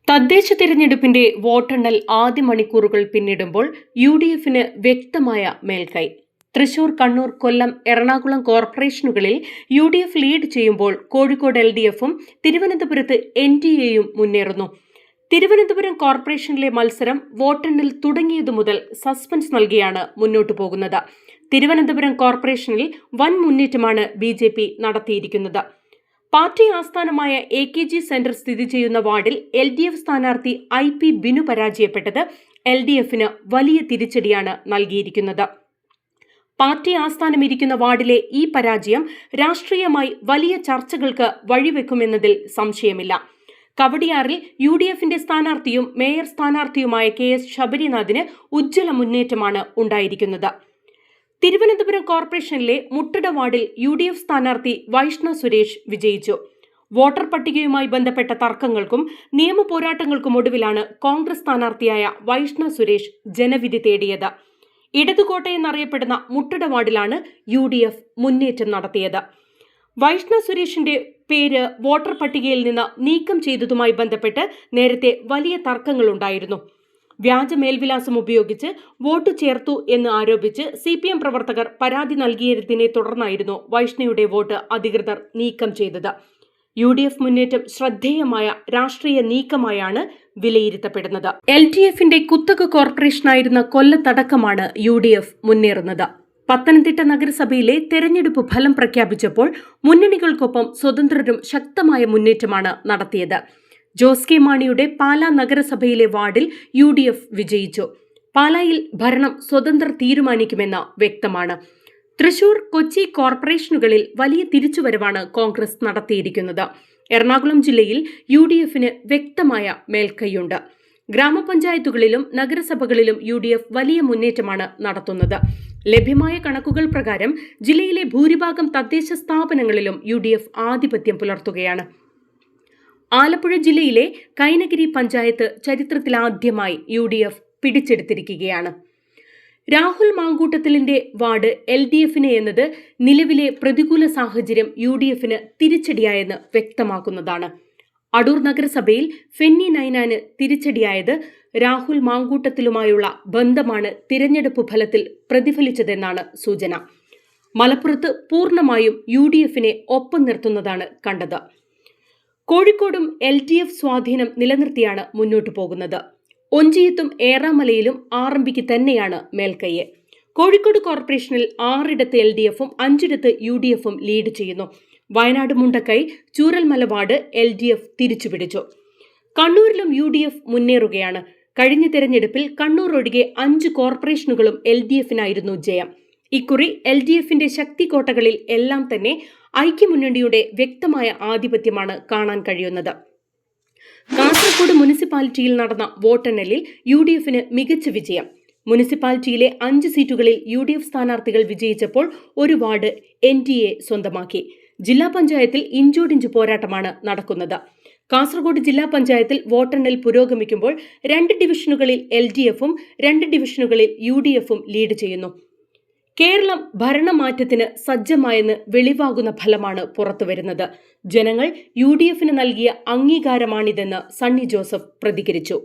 തദ്ദേശ തിരഞ്ഞെടുപ്പിന്റെ വോട്ടെണ്ണൽ ആദ്യ മണിക്കൂറുകൾ പിന്നിടുമ്പോൾ യുഡിഎഫിന് വ്യക്തമായ മേൽക്കൈ. തൃശൂർ, കണ്ണൂർ, കൊല്ലം, എറണാകുളം കോർപ്പറേഷനുകളിൽ യുഡിഎഫ് ലീഡ് ചെയ്യുമ്പോൾ കോഴിക്കോട് എൽഡിഎഫും തിരുവനന്തപുരത്ത് എൻഡിഎയും മുന്നേറുന്നു. തിരുവനന്തപുരം കോർപ്പറേഷനിലെ മത്സരം വോട്ടെണ്ണൽ തുടങ്ങിയതു മുതൽ സസ്പെൻസ് നൽകിയാണ് മുന്നോട്ടു പോകുന്നത്. തിരുവനന്തപുരം കോർപ്പറേഷനിൽ വൻ മുന്നേറ്റമാണ് ബിജെപി നടത്തിയിരിക്കുന്നത്. പാർട്ടി ആസ്ഥാനമായ എ.കെ.ജി. സെന്റർ സ്ഥിതി ചെയ്യുന്ന വാർഡിൽ എൽഡിഎഫ് സ്ഥാനാർത്ഥി ഐ.പി. ബിനു പരാജയപ്പെട്ടത് എൽഡിഎഫിന് വലിയ തിരിച്ചടിയാണ് നൽകിയിരിക്കുന്നത്. പാർട്ടി ആസ്ഥാനമിരിക്കുന്ന വാർഡിലെ ഈ പരാജയം രാഷ്ട്രീയമായി വലിയ ചർച്ചകൾക്ക് വഴിവെക്കുമെന്നതിൽ സംശയമില്ല. കവടിയാറിൽ യുഡിഎഫിന്റെ സ്ഥാനാർത്ഥിയും മേയർ സ്ഥാനാർത്ഥിയുമായ കെ.എസ്. ശബരിനാഥിന് ഉജ്ജ്വല മുന്നേറ്റമാണ് ഉണ്ടായിരിക്കുന്നത്. തിരുവനന്തപുരം കോർപ്പറേഷനിലെ മുട്ടട വാർഡിൽ യുഡിഎഫ് സ്ഥാനാർത്ഥി വൈഷ്ണ സുരേഷ് വിജയിച്ചു. വോട്ടർ പട്ടികയുമായി ബന്ധപ്പെട്ട തർക്കങ്ങൾക്കും നിയമ പോരാട്ടങ്ങൾക്കും ഒടുവിലാണ് കോൺഗ്രസ് സ്ഥാനാർത്ഥിയായ വൈഷ്ണ സുരേഷ് ജനവിധി തേടിയത്. ഇടതുകോട്ട എന്നറിയപ്പെടുന്ന മുട്ടട വാർഡിലാണ് യുഡിഎഫ് മുന്നേറ്റം നടത്തിയത്. വൈഷ്ണ സുരേഷിന്റെ പേര് വോട്ടർ പട്ടികയിൽ നിന്ന് നീക്കം ചെയ്തതുമായി ബന്ധപ്പെട്ട് നേരത്തെ വലിയ തർക്കങ്ങളുണ്ടായിരുന്നു. വ്യാജ മേൽവിലാസം ഉപയോഗിച്ച് വോട്ട് ചേർത്തു എന്ന് ആരോപിച്ച് CPM പ്രവർത്തകർ പരാതി നൽകിയതിനെ തുടർന്നായിരുന്നു വൈഷ്ണയുടെ വോട്ട് അധികൃതർ നീക്കം ചെയ്തത്. യുഡിഎഫ് മുന്നേറ്റം ശ്രദ്ധേയമായ രാഷ്ട്രീയ നീക്കമായാണ് വിലയിരുത്തപ്പെടുന്നത്. LDFന്റെ കുത്തക കോർപ്പറേഷനായിരുന്ന കൊല്ലത്തടക്കമാണ് യുഡിഎഫ് മുന്നേറുന്നത്. പത്തനംതിട്ട നഗരസഭയിലെ തെരഞ്ഞെടുപ്പ് ഫലം പ്രഖ്യാപിച്ചപ്പോൾ മുന്നണികൾക്കൊപ്പം സ്വതന്ത്രരും ശക്തമായ മുന്നേറ്റമാണ് നടത്തിയത്. ജോസ് കെ മാണിയുടെ പാലാ നഗരസഭയിലെ വാർഡിൽ യുഡിഎഫ് വിജയിച്ചു. പാലായിൽ ഭരണം സ്വതന്ത്രർ തീരുമാനിക്കുമെന്ന് വ്യക്തമാണ്. തൃശൂർ, കൊച്ചി കോർപ്പറേഷനുകളിൽ വലിയ തിരിച്ചുവരവാണ് കോൺഗ്രസ് നടത്തിയിരിക്കുന്നത്. എറണാകുളം ജില്ലയിൽ യുഡിഎഫിന് വ്യക്തമായ മേൽക്കൈയുണ്ട്. ഗ്രാമപഞ്ചായത്തുകളിലും നഗരസഭകളിലും യുഡിഎഫ് വലിയ മുന്നേറ്റമാണ് നടത്തുന്നത്. ലഭ്യമായ കണക്കുകൾ പ്രകാരം ജില്ലയിലെ ഭൂരിഭാഗം തദ്ദേശ സ്ഥാപനങ്ങളിലും യുഡിഎഫ് ആധിപത്യം പുലർത്തുകയാണ്. ആലപ്പുഴ ജില്ലയിലെ കൈനഗിരി പഞ്ചായത്ത് ചരിത്രത്തിലാദ്യമായി യുഡിഎഫ് പിടിച്ചെടുത്തിരിക്കുകയാണ്. രാഹുൽ മാങ്കൂട്ടത്തിലിന്റെ വാർഡ് എൽഡിഎഫിന് എന്നത് നിലവിലെ പ്രതികൂല സാഹചര്യം യുഡിഎഫിന് തിരിച്ചടിയായെന്ന് വ്യക്തമാക്കുന്നതാണ്. അടൂർ നഗരസഭയിൽ ഫെന്നി നൈനാന് തിരിച്ചടിയായത് രാഹുൽ മാങ്കൂട്ടത്തിലുമായുള്ള ബന്ധമാണ് തിരഞ്ഞെടുപ്പ് ഫലത്തിൽ പ്രതിഫലിച്ചതെന്നാണ് സൂചന. മലപ്പുറത്ത് പൂർണ്ണമായും യുഡിഎഫിനെ ഒപ്പം നിർത്തുന്നതാണ് കണ്ടത്. കോഴിക്കോടും എൽഡിഎഫ് സ്വാധീനം നിലനിർത്തിയാണ് മുന്നോട്ടു പോകുന്നത്. ഒഞ്ചിയത്തും ഏറാമലയിലും ആറമ്പിക്ക് തന്നെയാണ് മേൽക്കൈയെ. കോഴിക്കോട് കോർപ്പറേഷനിൽ 6 എൽഡിഎഫും 5 യുഡിഎഫും ലീഡ് ചെയ്യുന്നു. വയനാട് മുണ്ടക്കൈ, ചൂരൽമല വാർഡ് എൽഡിഎഫ് തിരിച്ചുപിടിച്ചു. കണ്ണൂരിലും യുഡിഎഫ് മുന്നേറുകയാണ്. കഴിഞ്ഞ തെരഞ്ഞെടുപ്പിൽ കണ്ണൂർ ഒഴികെ 5 കോർപ്പറേഷനുകളും എൽഡിഎഫിനായിരുന്നു ജയം. ഇക്കുറി എൽഡിഎഫിന്റെ ശക്തി കോട്ടകളിൽ എല്ലാം തന്നെ ഐക്യമുന്നണിയുടെ വ്യക്തമായ ആധിപത്യമാണ് കാണാൻ കഴിയുന്നത്. കാസർഗോഡ് മുനിസിപ്പാലിറ്റിയിൽ നടന്ന വോട്ടെണ്ണലിൽ യുഡിഎഫിന് മികച്ച വിജയം. മുനിസിപ്പാലിറ്റിയിലെ 5 സീറ്റുകളിൽ യുഡിഎഫ് സ്ഥാനാർത്ഥികൾ വിജയിച്ചപ്പോൾ ഒരു വാർഡ് എൻഡിഎ സ്വന്തമാക്കി. ജില്ലാ പഞ്ചായത്തിൽ ഇഞ്ചോടിഞ്ച് പോരാട്ടമാണ് നടക്കുന്നത്. കാസർഗോഡ് ജില്ലാ പഞ്ചായത്തിൽ വോട്ടെണ്ണൽ പുരോഗമിക്കുമ്പോൾ 2 ഡിവിഷനുകളിൽ എൽഡിഎഫും 2 ഡിവിഷനുകളിൽ യുഡിഎഫും ലീഡ് ചെയ്യുന്നു. കേരളം ഭരണമാറ്റത്തിന് സജ്ജമായെന്ന് വെളിവാകുന്ന ഫലമാണ് പുറത്തുവരുന്നത്. ജനങ്ങൾ യുഡിഎഫിന് നൽകിയ അംഗീകാരമാണിതെന്ന് സണ്ണി ജോസഫ് പ്രതികരിച്ചു.